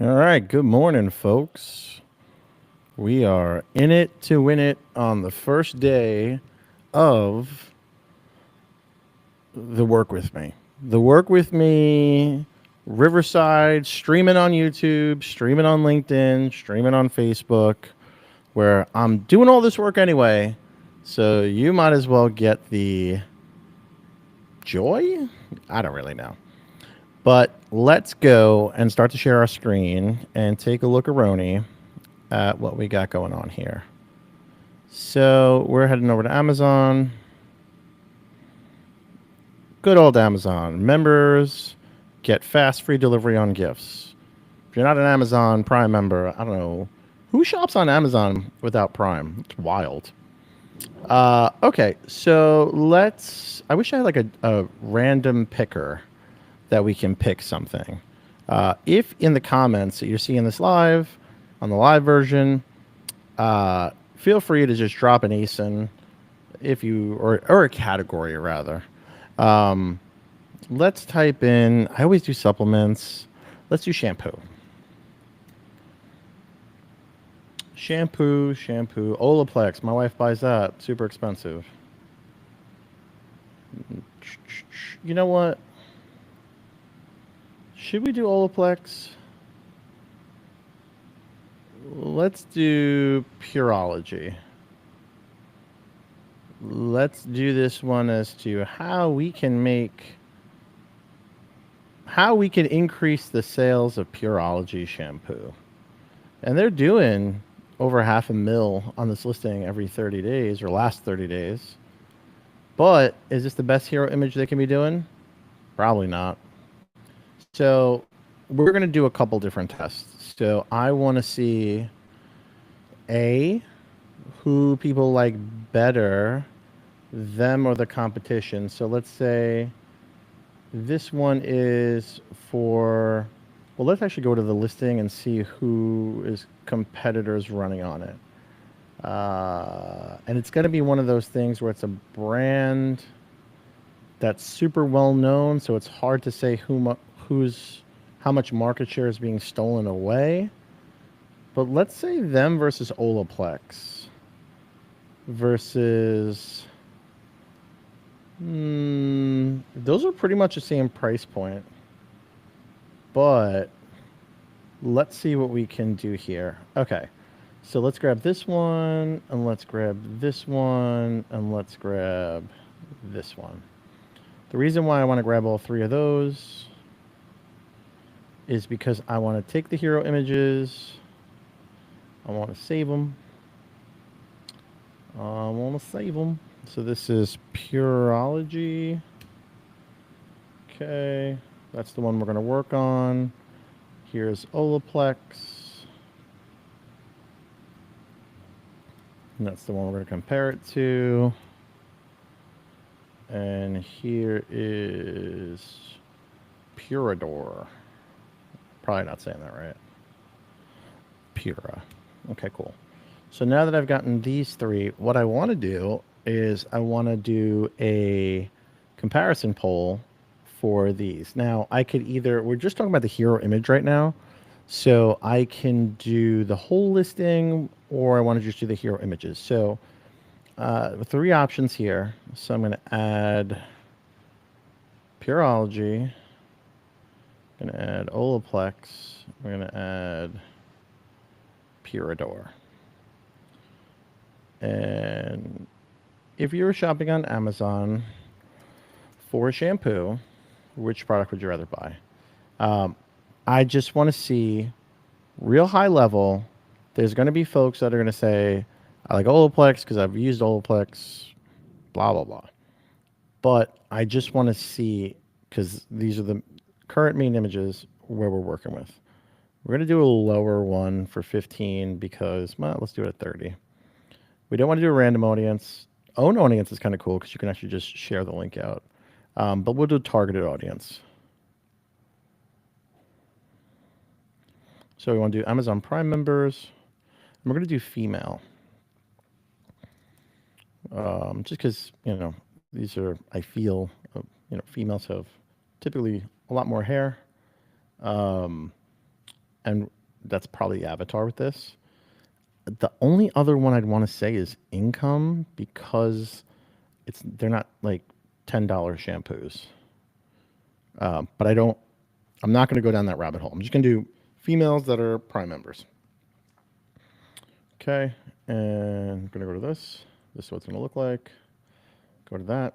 All right, good morning, folks. We are in it to win it on the first day of the Work With Me. The Work With Me Riverside, streaming on YouTube, streaming on LinkedIn, streaming on Facebook, where I'm doing all this work anyway. So you might as well get the joy? I don't really know. But let's go and start to share our screen and take a look around at what we got going on here. So we're heading over to Amazon. Good old Amazon. Members get fast free delivery on gifts. If you're not an Amazon Prime member, I don't know. Who shops on Amazon without Prime? It's wild. Okay, so let's. I wish I had like a random picker that we can pick something. If in the comments that you're seeing this live, on the live version, feel free to just drop an ASIN if you or a category rather. Um, let's type in. I always do supplements. Let's do shampoo. Shampoo. Olaplex. My wife buys that. Super expensive. You know what? Should we do Olaplex? Let's do Purology. Let's do this one as to how we can increase the sales of Purology shampoo. And they're doing over half a mil on this listing every 30 days or last 30 days. But is this the best hero image they can be doing? Probably not. So we're going to do a couple different tests. So I want to see A, who people like better, them or the competition. So let's say this one is for, well, let's actually go to the listing and see who is competitors running on it. And it's going to be one of those things where it's a brand that's super well known, so it's hard to say who's how much market share is being stolen away. But let's say them versus Olaplex versus those are pretty much the same price point. But let's see what we can do here. Okay. So let's grab this one, and let's grab this one, and let's grab this one. The reason why I want to grab all three of those is because I want to take the hero images. I want to save them. So this is Purology. Okay. That's the one we're going to work on. Here's Olaplex. And that's the one we're going to compare it to. And here is Purador. Probably not saying that right. Pura. Okay, cool. So now that I've gotten these three, what I want to do is I want to do a comparison poll for these. Now, I could either, we're just talking about the hero image right now. So I can do the whole listing or I want to just do the hero images. So three options here. So I'm going to add Purology. I'm going to add Olaplex. We're going to add Purador. And if you were shopping on Amazon for a shampoo, which product would you rather buy? I just want to see real high level. There's going to be folks that are going to say, I like Olaplex because I've used Olaplex, blah, blah, blah. But I just want to see, because these are the current main images where we're working with. We're going to do a lower one for 15 because, well, let's do it at 30. We don't want to do a random audience. Own audience is kind of cool because you can actually just share the link out. But we'll do targeted audience. So we want to do Amazon Prime members. And we're going to do female. Just because, these are, I feel, females have typically a lot more hair. and that's probably the avatar with this. The only other one I'd want to say is Income, because they're not like $10 shampoos. But I'm not going to go down that rabbit hole. I'm just going to do females that are Prime members. Okay, and I'm going to go to this. This is what it's going to look like. Go to that.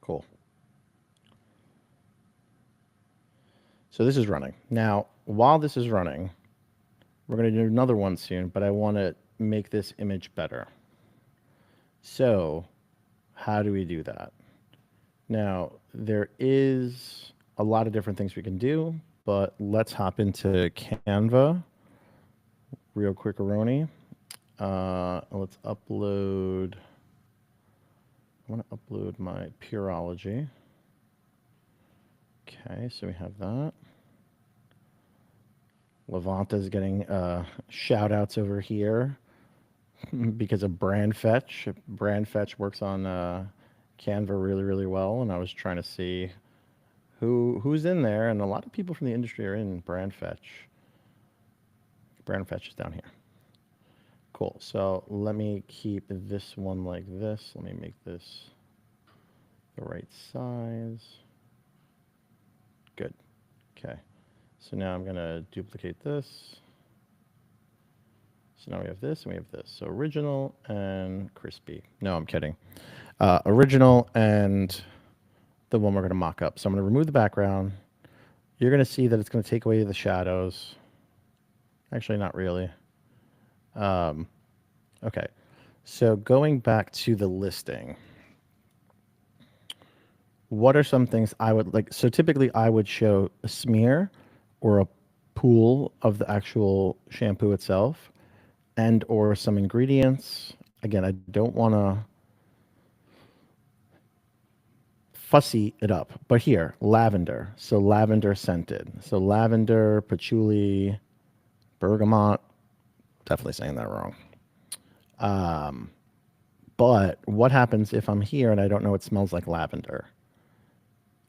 Cool. So this is running. Now, while this is running, we're going to do another one soon, but I want to make this image better. So how do we do that? Now, there is a lot of different things we can do, but let's hop into Canva real quick, Aroni. Let's upload. I want to upload my Purology. Okay, so we have that. Levanta's getting shout outs over here because of Brand Fetch. Brand Fetch works on Canva really, really well, and I was trying to see who's in there, and a lot of people from the industry are in Brand Fetch. Brand Fetch is down here. Cool. So let me keep this one like this. Let me make this the right size. Good. Okay. So now I'm going to duplicate this. So now we have this and we have this. So original and crispy. No, I'm kidding. Original and the one we're going to mock up. So I'm going to remove the background. You're going to see that it's going to take away the shadows. Actually, not really. Okay. So going back to the listing, what are some things I would like? So typically I would show a smear or a pool of the actual shampoo itself, and or some ingredients. Again, I don't want to fussy it up, but here, lavender. So lavender scented. So lavender, patchouli, bergamot. Definitely saying that wrong. But what happens if I'm here and I don't know it smells like lavender?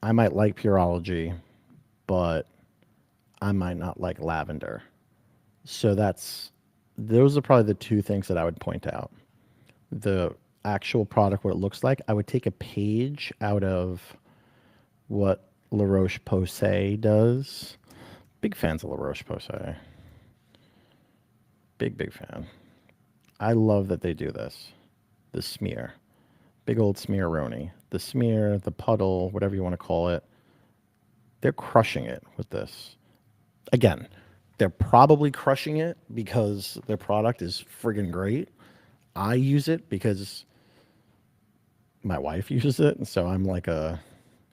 I might like Purology, but I might not like lavender. So those are probably the two things that I would point out. The actual product, what it looks like. I would take a page out of what La Roche-Posay does. Big fans of La Roche-Posay. Big fan. I love that they do this. The smear. Big old smear-roni. The smear, the puddle, whatever you want to call it. They're crushing it with this. Again, they're probably crushing it because their product is friggin' great. I use it because my wife uses it, and so I'm like a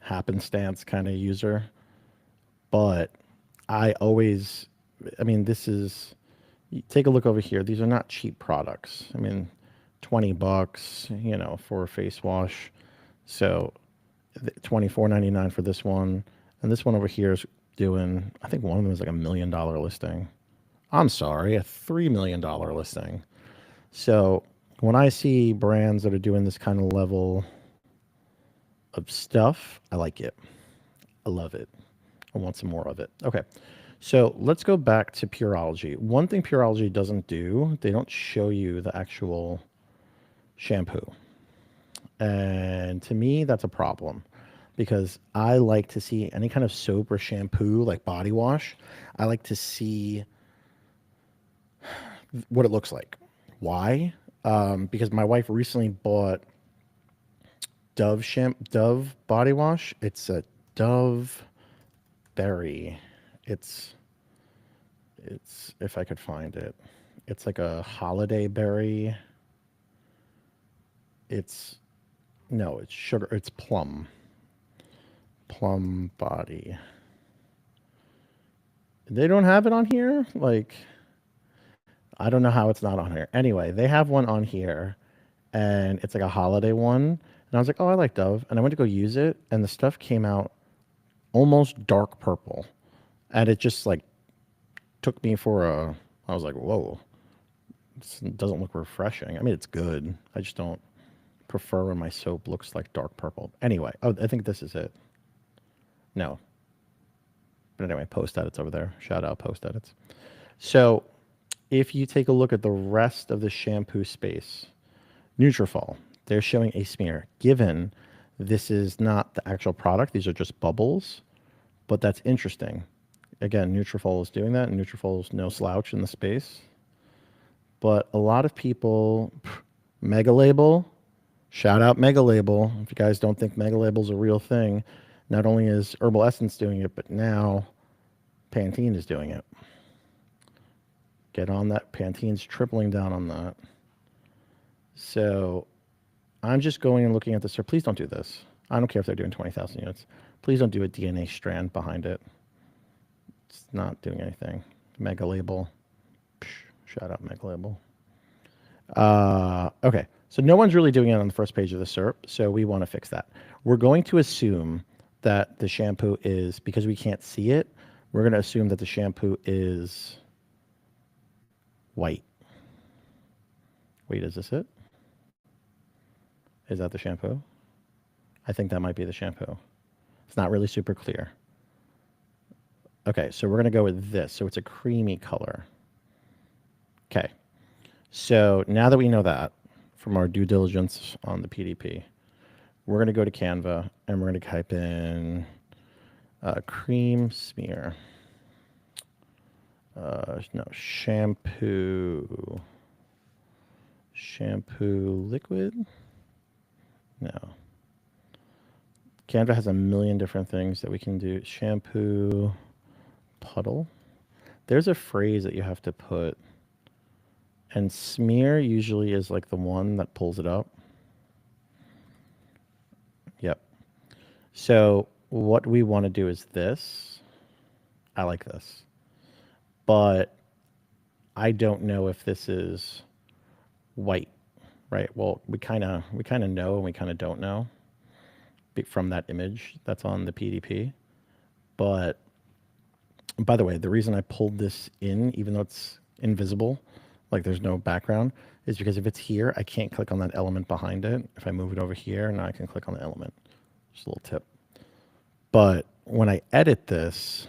happenstance kind of user. But this is, take a look over here. These are not cheap products. I mean, $20, for a face wash. So $24.99 for this one. And this one over here is doing, I think one of them is like $1 million listing. I'm sorry, a $3 million listing. So when I see brands that are doing this kind of level of stuff, I like it. I love it. I want some more of it. Okay. So let's go back to Purology. One thing Purology doesn't do, they don't show you the actual shampoo. And to me, that's a problem because I like to see any kind of soap or shampoo, like body wash. I like to see what it looks like. Why? Because my wife recently bought Dove body wash. It's a Dove berry. It's if I could find it. It's like a holiday berry. It's sugar. It's plum. Plum body. They don't have it on here? Like, I don't know how it's not on here. Anyway, they have one on here, and it's like a holiday one. And I was like, oh, I like Dove. And I went to go use it, and the stuff came out almost dark purple. And it just like took me I was like, whoa, this doesn't look refreshing. I mean, it's good. I just don't prefer when my soap looks like dark purple. Anyway, oh, I think this is it. No. But anyway, post edits over there. Shout out post edits. So if you take a look at the rest of the shampoo space, Nutrafol, they're showing a smear. Given this is not the actual product, these are just bubbles, but that's interesting. Again, Nutrafol is doing that, and Nutrafol is no slouch in the space. But a lot of people, Mega Label, shout out Mega Label. If you guys don't think Mega Label is a real thing, not only is Herbal Essence doing it, but now Pantene is doing it. Get on that. Pantene's tripling down on that. So I'm just going and looking at this. Please don't do this. I don't care if they're doing 20,000 units. Please don't do a DNA strand behind it. It's not doing anything. Mega Label. Shout out Mega Label. Okay, so no one's really doing it on the first page of the SERP, so we want to fix that. We're going to assume that the shampoo is, because we can't see it, we're going to assume that the shampoo is white. Wait, is this it? Is that the shampoo? I think that might be the shampoo. It's not really super clear. Okay, so we're going to go with this. So it's a creamy color. Okay, so now that we know that from our due diligence on the PDP, we're going to go to Canva and we're going to type in cream smear. No, shampoo liquid. No. Canva has a million different things that we can do. Shampoo puddle. There's a phrase that you have to put, and smear usually is like the one that pulls it up. Yep. So what we want to do is this. I like this, but I don't know if this is white, right? Well, we kind of know and we kind of don't know from that image that's on the PDP. But by the way, the reason I pulled this in, even though it's invisible, like there's no background, is because if it's here, I can't click on that element behind it. If I move it over here, now I can click on the element. Just a little tip. But when I edit this,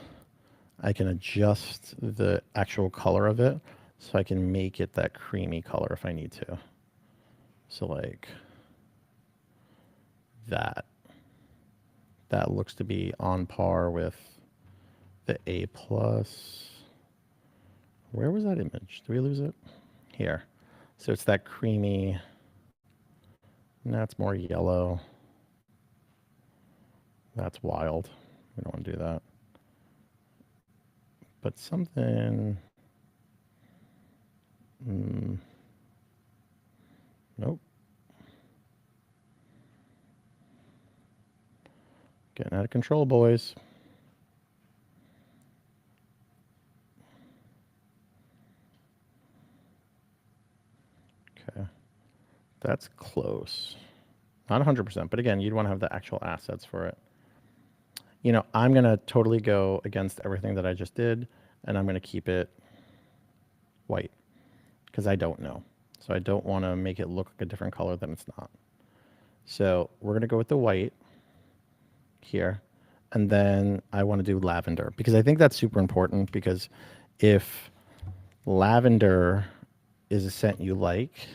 I can adjust the actual color of it so I can make it that creamy color if I need to. So like that. That looks to be on par with the A+. Where was that image? Did we lose it? Here. So it's that creamy. Now it's more yellow. That's wild. We don't want to do that. But something. Nope. Getting out of control, boys. Okay. That's close. Not 100%, but again, you'd want to have the actual assets for it. You know, I'm going to totally go against everything that I just did, and I'm going to keep it white because I don't know. So I don't want to make it look like a different color than it's not. So we're going to go with the white here. And then I want to do lavender because I think that's super important, because if lavender is a scent you like,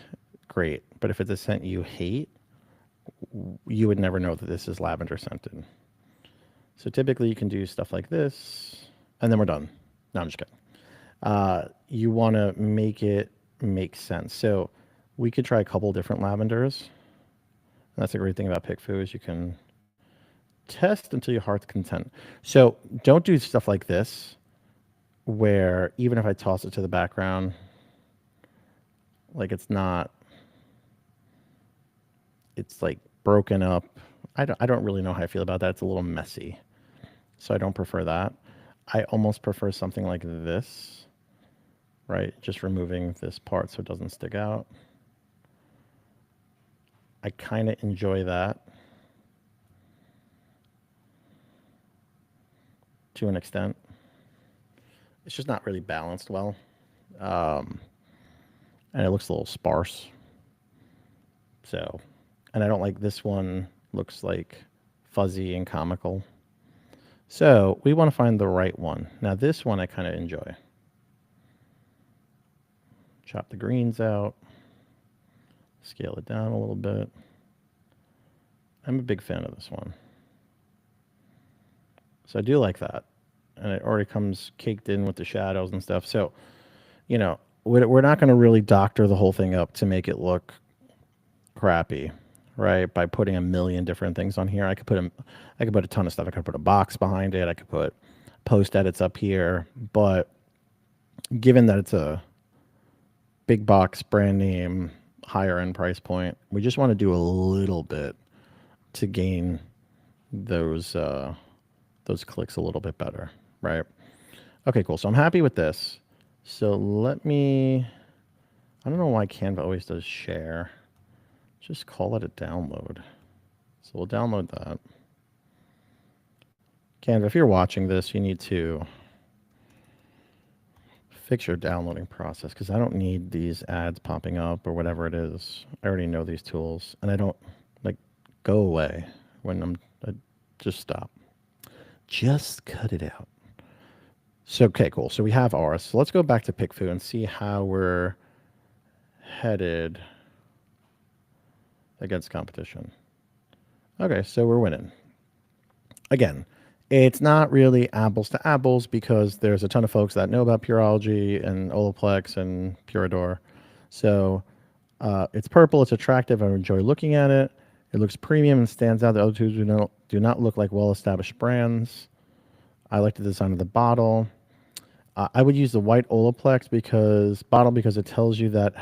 great. But if it's a scent you hate, you would never know that this is lavender scented. So typically you can do stuff like this, and then we're done. No, I'm just kidding. You want to make it make sense. So we could try a couple different lavenders. And that's the great thing about PickFu is you can test until your heart's content. So don't do stuff like this, where even if I toss it to the background, like it's like broken up. I don't really know how I feel about that. It's a little messy. So I don't prefer that. I almost prefer something like this, right? Just removing this part so it doesn't stick out. I kind of enjoy that to an extent. It's just not really balanced well. And it looks a little sparse. So And I don't like this one. Looks like fuzzy and comical. So we want to find the right one. Now this one I kind of enjoy. Chop the greens out. Scale it down a little bit. I'm a big fan of this one. So I do like that. And it already comes caked in with the shadows and stuff. So, you know, we're not going to really doctor the whole thing up to make it look crappy, right? By putting a million different things on here. I could put a ton of stuff. I could put a box behind it. I could put post edits up here. But given that it's a big box brand name, higher end price point, we just want to do a little bit to gain those clicks a little bit better, right? Okay, cool. So I'm happy with this. So let me, I don't know why Canva always does share. Just call it a download. So we'll download that. Canva, if you're watching this, you need to fix your downloading process because I don't need these ads popping up or whatever it is. I already know these tools and I don't like go away when just stop. Just cut it out. So, okay, cool. So we have ours. So let's go back to PickFu and see how we're headed against competition. Okay, so we're winning. Again, it's not really apples to apples because there's a ton of folks that know about Purology and Olaplex and Purador. So it's purple. It's attractive. I enjoy looking at it. It looks premium and stands out. The other two do not look like well-established brands. I like the design of the bottle. I would use the white Olaplex because it tells you that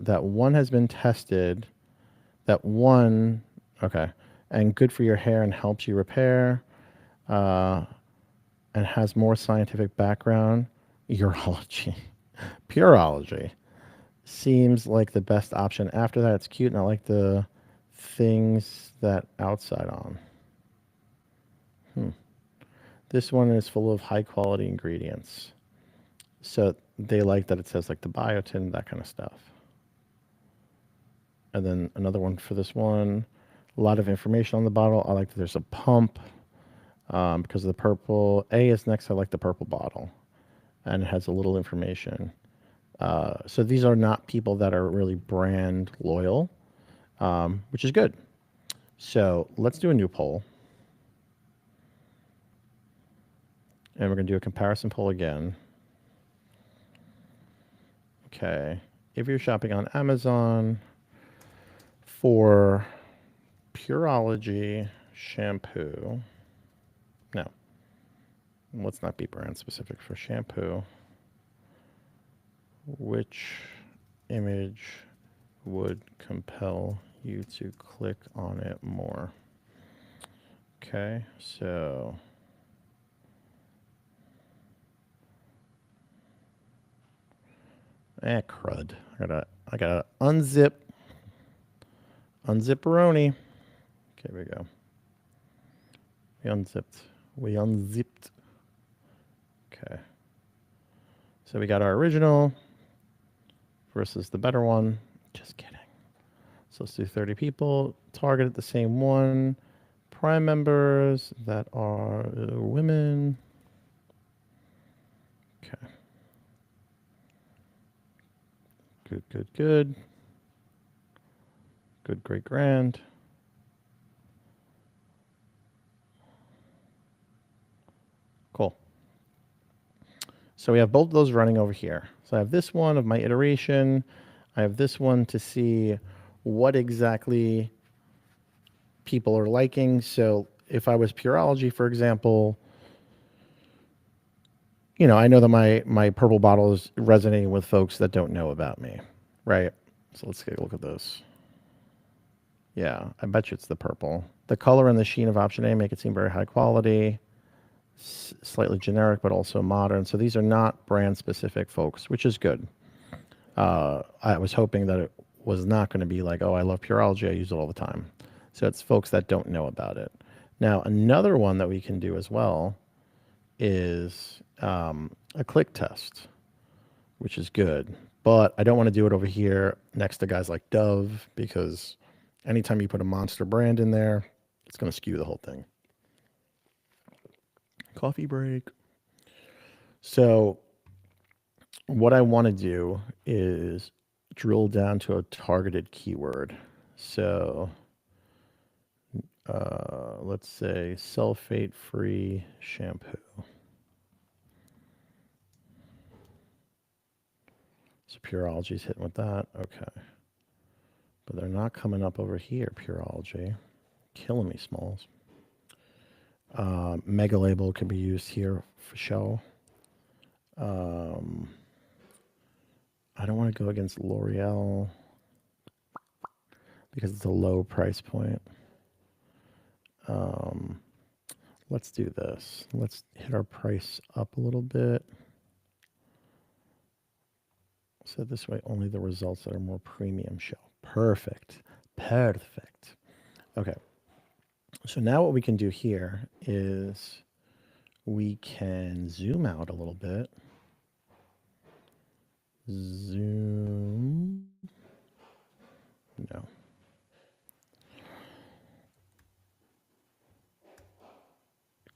that one has been tested. That one, okay, and good for your hair and helps you repair, and has more scientific background. Urology, Purology seems like the best option. After that, it's cute, and I like the things that outside on. This one is full of high quality ingredients. So they like that it says like the biotin, that kind of stuff. And then another one for this one, a lot of information on the bottle. I like that there's a pump because of the purple. A is next. I like the purple bottle, and it has a little information. So these are not people that are really brand loyal, which is good. So let's do a new poll. And we're going to do a comparison poll again. Okay. If you're shopping on Amazon for Purology shampoo, no, let's not be brand specific for shampoo. Which image would compel you to click on it more? Okay, so crud. I gotta unzipperoni. Okay, here we go. We unzipped. Okay. So we got our original versus the better one. Just kidding. So let's do 30 people. Targeted the same one. Prime members that are women. Okay. Good. Good, great, grand. Cool. So we have both of those running over here. So I have this one of my iteration. I have this one to see what exactly people are liking. So if I was Purology, for example, you know, I know that my purple bottle is resonating with folks that don't know about me, right? So let's take a look at this. Yeah, I bet you it's the purple. The color and the sheen of option A make it seem very high quality, slightly generic, but also modern. So these are not brand specific folks, which is good. I was hoping that it was not going to be like, oh, I love Purology, I use it all the time. So it's folks that don't know about it. Now, another one that we can do as well is a click test, which is good. But I don't want to do it over here next to guys like Dove because Anytime you put a monster brand in there, it's going to skew the whole thing. Coffee break. So what I want to do is drill down to a targeted keyword. So let's say sulfate-free shampoo. So Pureology's hitting with that. Okay. But they're not coming up over here, Pureology. Killing me, Smalls. Mega label can be used here for show. I don't want to go against L'Oreal because it's a low price point. Let's do this. Let's hit our price up a little bit. So this way only the results that are more premium show. Perfect. Perfect. Okay. So now what we can do here is we can zoom out a little bit. Zoom. No.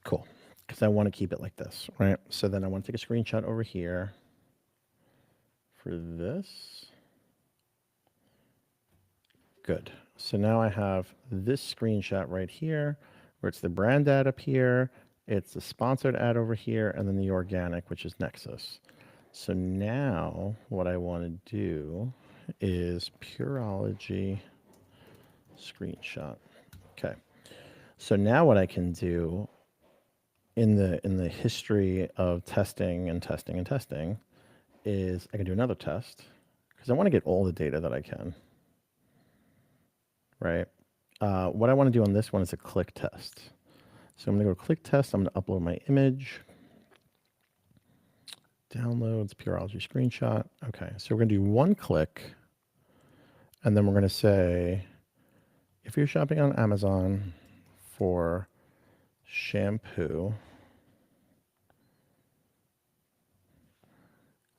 Cool. Because I want to keep it like this, right? So then I want to take a screenshot over here for this. Good. So now I have this screenshot right here where it's the brand ad up here, it's the sponsored ad over here, and then the organic, which is Nexus. So now what I want to do is Pureology screenshot. Okay. So now what I can do in the history of testing and testing and testing is I can do another test because I want to get all the data that I can. Right? What I want to do on this one is a click test. So I'm going to go click test. I'm going to upload my image. Downloads, Pureology screenshot. Okay, so we're going to do one click. And then we're going to say, if you're shopping on Amazon for shampoo,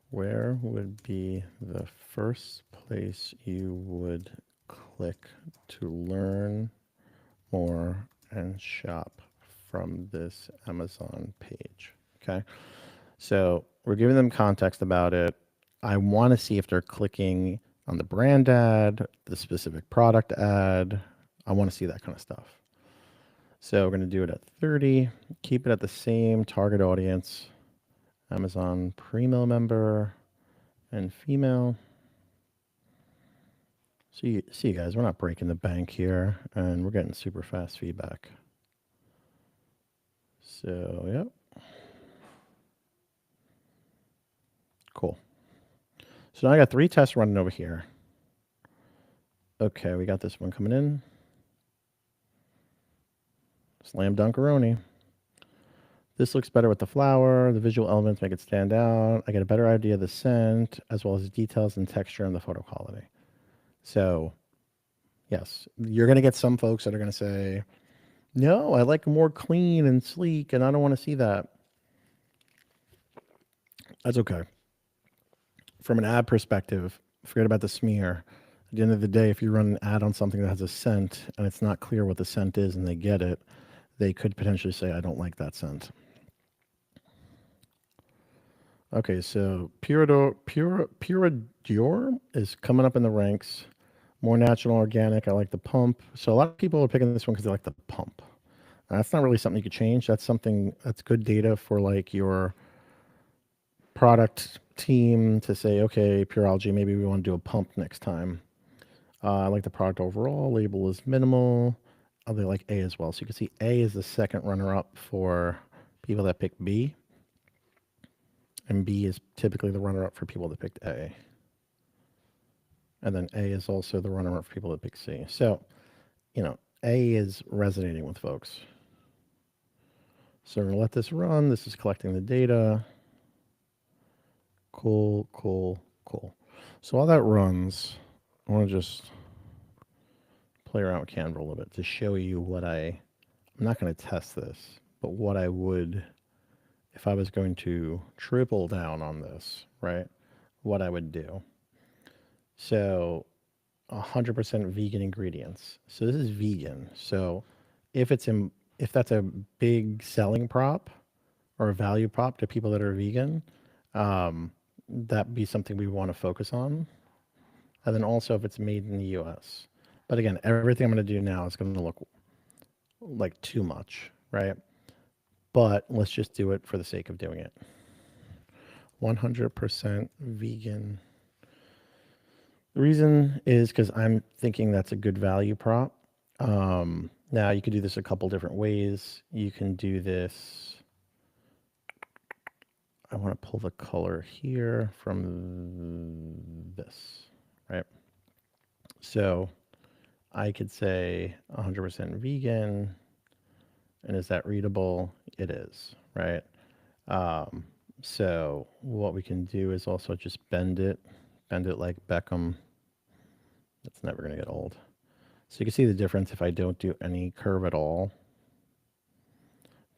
where would be the first place you would click to learn more and shop from this Amazon page? Okay. So we're giving them context about it. I want to see if they're clicking on the brand ad, the specific product ad. I want to see that kind of stuff. So we're going to do it at 30, keep it at the same target audience. Amazon Primo member and female. See you guys, we're not breaking the bank here, and we're getting super fast feedback. So, yep. Cool. So now I got 3 tests running over here. Okay, we got this one coming in. Slam Dunkaroni. This looks better with the flower. The visual elements make it stand out. I get a better idea of the scent, as well as details and texture and the photo quality. So, yes, you're going to get some folks that are going to say, no, I like more clean and sleek, and I don't want to see that. That's okay. From an ad perspective, forget about the smear. At the end of the day, if you run an ad on something that has a scent and it's not clear what the scent is and they get it, they could potentially say, I don't like that scent. Okay, so Pura Dior is coming up in the ranks. More natural, organic. I like the pump. So a lot of people are picking this one because they like the pump. That's not really something you could change. That's something that's good data for like your product team to say, okay, Pureology, maybe we want to do a pump next time. I like the product overall. Label is minimal. They like A as well. So you can see A is the second runner-up for people that pick B. And B is typically the runner-up for people that picked A. And then A is also the runner-up for people that pick C. So, you know, A is resonating with folks. So we're going to let this run. This is collecting the data. Cool, cool, cool. So while that runs, I want to just play around with Canva a little bit to show you what I'm not going to test this, but what I would, if I was going to triple down on this, right? What I would do. So 100% vegan ingredients. So this is vegan. So if it's in, if that's a big selling prop or a value prop to people that are vegan, um, that'd be something we want to focus on. And then also if it's made in the US. But again, everything I'm going to do now is going to look like too much, right? But let's just do it for the sake of doing it. 100% vegan. The reason is because I'm thinking that's a good value prop. Now, you could do this a couple different ways. You can do this. I want to pull the color here from this, right? So I could say 100% vegan. And is that readable? It is, right? Um, so what we can do is also just bend it like Beckham. That's never going to get old. So you can see the difference if I don't do any curve at all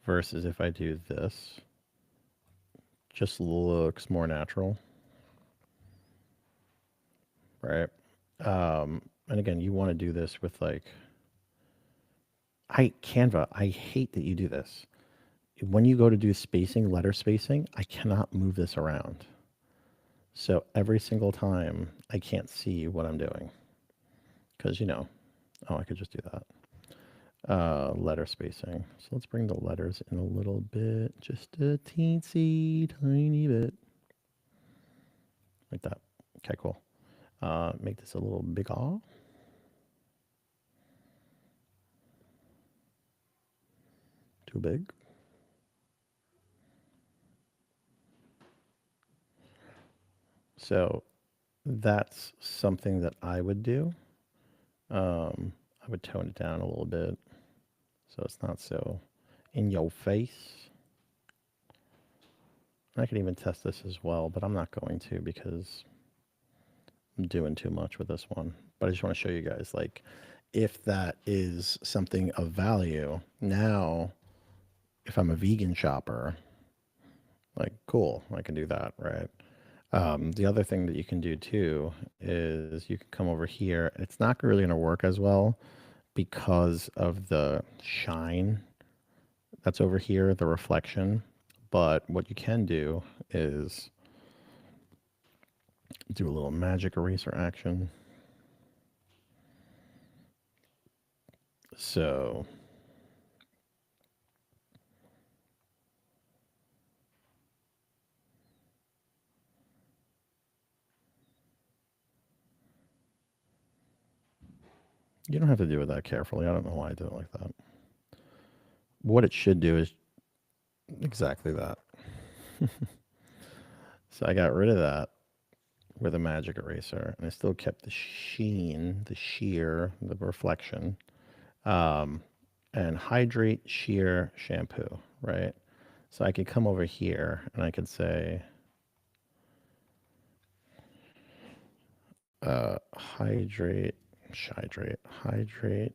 versus if I do this. Just looks more natural, right? And again, you want to do this with like, Canva, I hate that you do this. When you go to do spacing, letter spacing, I cannot move this around. So every single time I can't see what I'm doing because, oh, I could just do that. Letter spacing. So let's bring the letters in a little bit, just a teensy tiny bit. Like that. Okay, cool. Make this a little bigger. Too big. So that's something that I would do. I would tone it down a little bit so it's not so in your face. I can even test this as well, but I'm not going to because I'm doing too much with this one. But I just want to show you guys, like, if that is something of value, now, if I'm a vegan shopper, like, cool, I can do that, right? The other thing that you can do too is you can come over here, and it's not really going to work as well because of the shine that's over here, the reflection. But what you can do is do a little magic eraser action. So you don't have to do it that carefully. I don't know why I did it like that. What it should do is exactly that. So I got rid of that with a magic eraser, and I still kept the sheen, the sheer, the reflection, um, and hydrate, sheer, shampoo, right? So I could come over here and I could say hydrate, hydrate.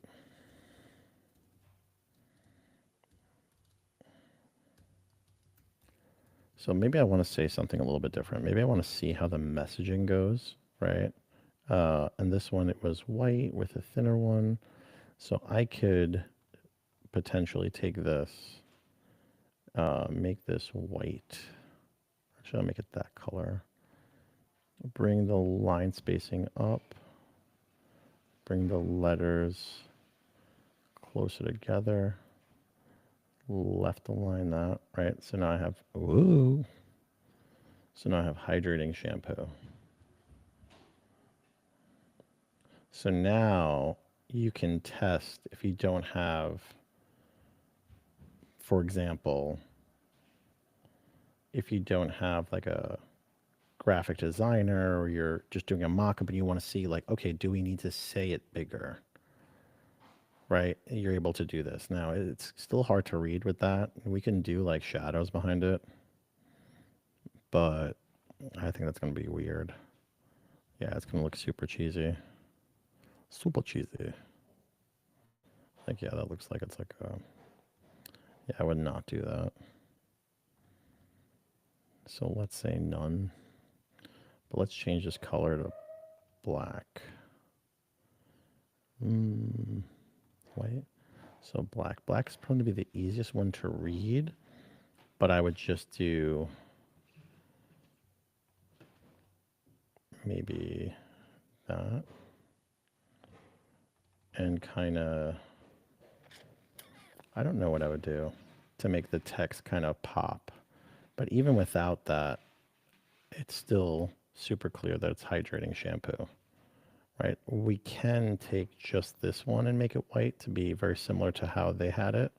So maybe I want to say something a little bit different. Maybe I want to see how the messaging goes, right? And this one, it was white with a thinner one. So I could potentially take this, make this white. Actually, I'll make it that color. Bring the line spacing up. Bring the letters closer together. Left align that, right? So now I have, ooh. So now I have hydrating shampoo. So now you can test if you don't have, for example, if you don't have like a graphic designer or you're just doing a mock-up and you want to see like, okay, do we need to say it bigger? Right? You're able to do this. Now it's still hard to read with that. We can do like shadows behind it, but I think that's going to be weird. Yeah, it's going to look super cheesy. Super cheesy. Like, yeah, that looks like it's like a, yeah, I would not do that. So let's say none. But let's change this color to black. white. So black. Black is probably be the easiest one to read, but I would just do maybe that and kind of, I don't know what I would do to make the text kind of pop. But even without that, it's still super clear that it's hydrating shampoo, right? We can take just this one and make it white to be very similar to how they had it.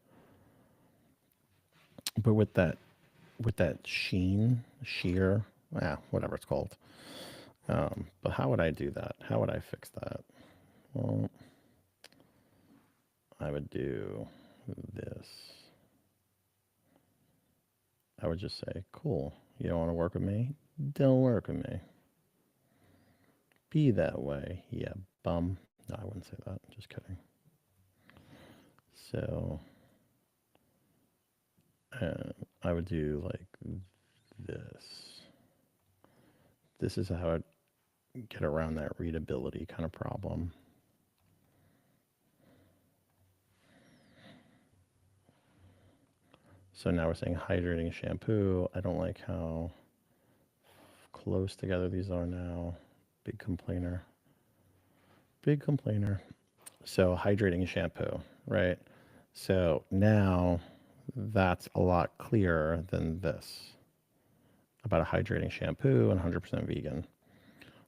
But with that sheer, whatever it's called. But how would I do that? How would I fix that? Well, I would do this. I would just say, cool, you don't want to work with me? Don't work with me. Be that way, yeah, bum. No, I wouldn't say that. Just kidding. So I would do like this. This is how I'd get around that readability kind of problem. So now we're saying hydrating shampoo. I don't like how close together these are now. Big complainer. Big complainer. So hydrating shampoo, right? So now that's a lot clearer than this about a hydrating shampoo and 100% vegan.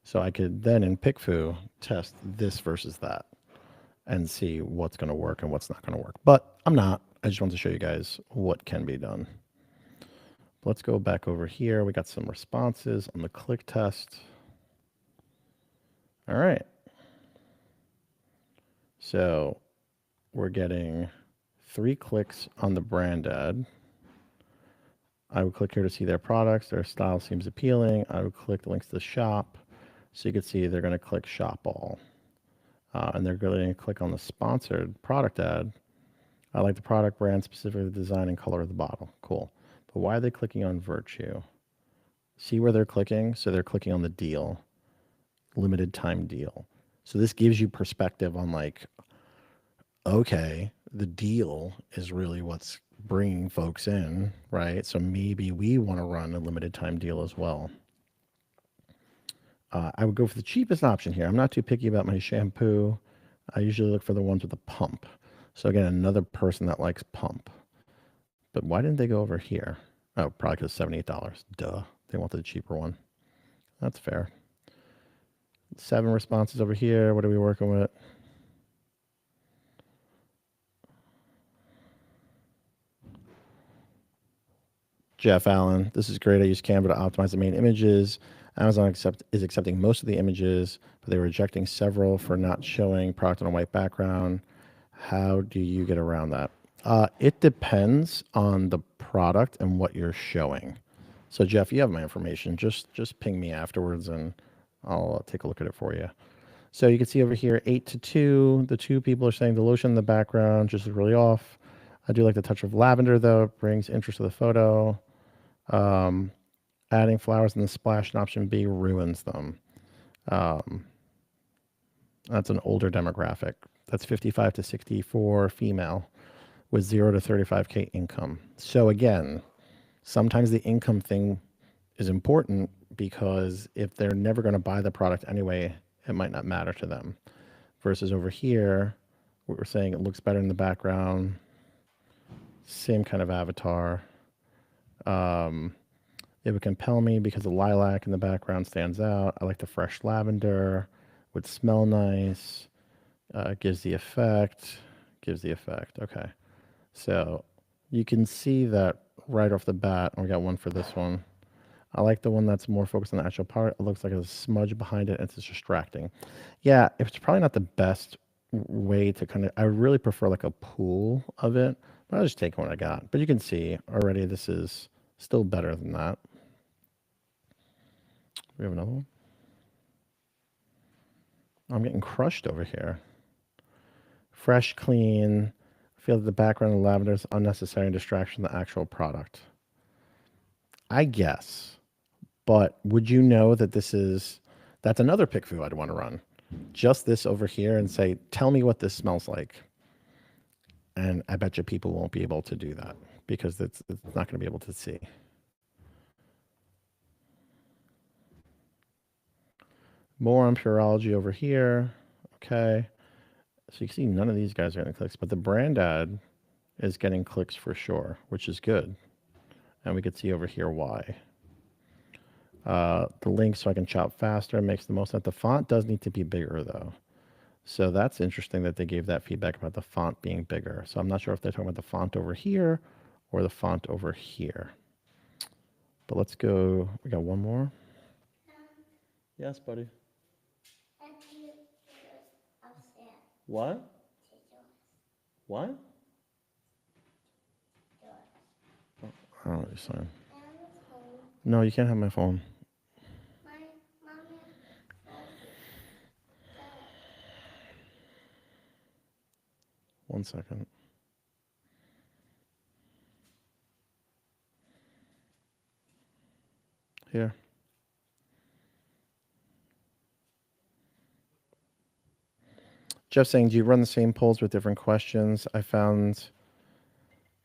So I could then in PickFu test this versus that and see what's going to work and what's not going to work. But I'm not. I just want to show you guys what can be done. Let's go back over here. We got some responses on the click test. All right. So we're getting 3 clicks on the brand ad. I would click here to see their products. Their style seems appealing. I would click the links to the shop. So you can see they're going to click shop all. And they're going to click on the sponsored product ad. I like the product brand, specifically the design and color of the bottle. Cool. But why are they clicking on Virtue? See where they're clicking? So they're clicking on the deal, limited time deal. So this gives you perspective on like, okay, the deal is really what's bringing folks in, right? So maybe we want to run a limited time deal as well. I would go for the cheapest option here. I'm not too picky about my shampoo. I usually look for the ones with a pump. So again, another person that likes pump. But why didn't they go over here? Oh, probably because $78. Duh. They wanted the cheaper one. That's fair. 7 responses over here. What are we working with? Jeff Allen, this is great. I use Canva to optimize the main images. Amazon is accepting most of the images, but they're rejecting several for not showing product on a white background. How do you get around that? It depends on the product and what you're showing. So Jeff, you have my information. Just ping me afterwards and I'll take a look at it for you. So you can see over here, 8 to 2. The 2 people are saying the lotion in the background just is really off. I do like the touch of lavender though. It brings interest to the photo. Adding flowers in the splash in option B ruins them. That's an older demographic. That's 55 to 64 female with 0 to 35K income. So again, sometimes the income thing is important because if they're never going to buy the product anyway, it might not matter to them. Versus over here, what we're saying, it looks better in the background. Same kind of avatar. It would compel me because the lilac in the background stands out. I like the fresh lavender. Would smell nice. Gives the effect. Okay. So you can see that right off the bat. We got one for this one. I like the one that's more focused on the actual part. It looks like a smudge behind it. And it's distracting. Yeah, it's probably not the best way to kind of, I really prefer like a pool of it. But I'll just take what I got. But you can see already this is still better than that. We have another one. I'm getting crushed over here. Fresh, clean. I feel that the background of the lavender is unnecessary distraction from the actual product. I guess. But would you know that that's another PickFu I'd want to run. Just this over here and say, tell me what this smells like. And I bet you people won't be able to do that because it's not going to be able to see. More on Pureology over here. Okay. So you can see none of these guys are getting clicks, but the brand ad is getting clicks for sure, which is good. And we could see over here why. The link so I can chop faster makes the most sense. The font does need to be bigger though. So that's interesting that they gave that feedback about the font being bigger. So I'm not sure if they're talking about the font over here or the font over here. But let's go. We got one more. Yes, buddy. What? What? Oh, I don't know what you're saying. No, you can't have my phone. One second. Here. Jeff saying, do you run the same polls with different questions? I found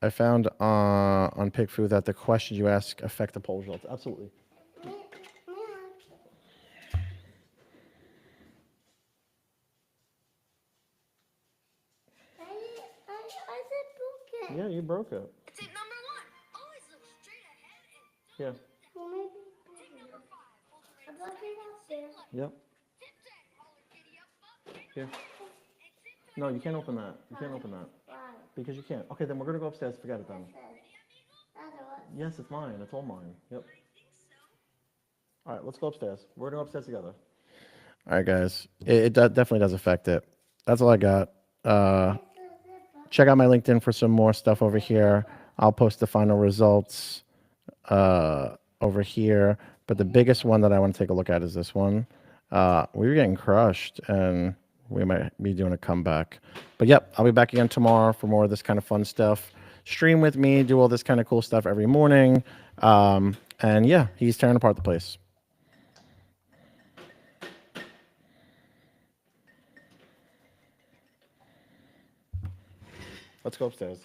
on PickFu that the questions you ask affect the poll results. Absolutely. Yeah, you broke it. Tip number 1. Always look straight ahead and don't Tip number 5. Yep. Tip 10. Haul your kitty up. Here. No, you can't open that. You can't open that. Why? Because you can't. Okay, then we're going to go upstairs. Forget it then. Yes, it's mine. It's all mine. Yep. All right, let's go upstairs. We're going to go upstairs together. All right, guys. It definitely does affect it. That's all I got. Check out my LinkedIn for some more stuff over here. I'll post the final results over here. But the biggest one that I want to take a look at is this one. We were getting crushed, and we might be doing a comeback. But yep, I'll be back again tomorrow for more of this kind of fun stuff. Stream with me, do all this kind of cool stuff every morning. And yeah, he's tearing apart the place. Let's go upstairs.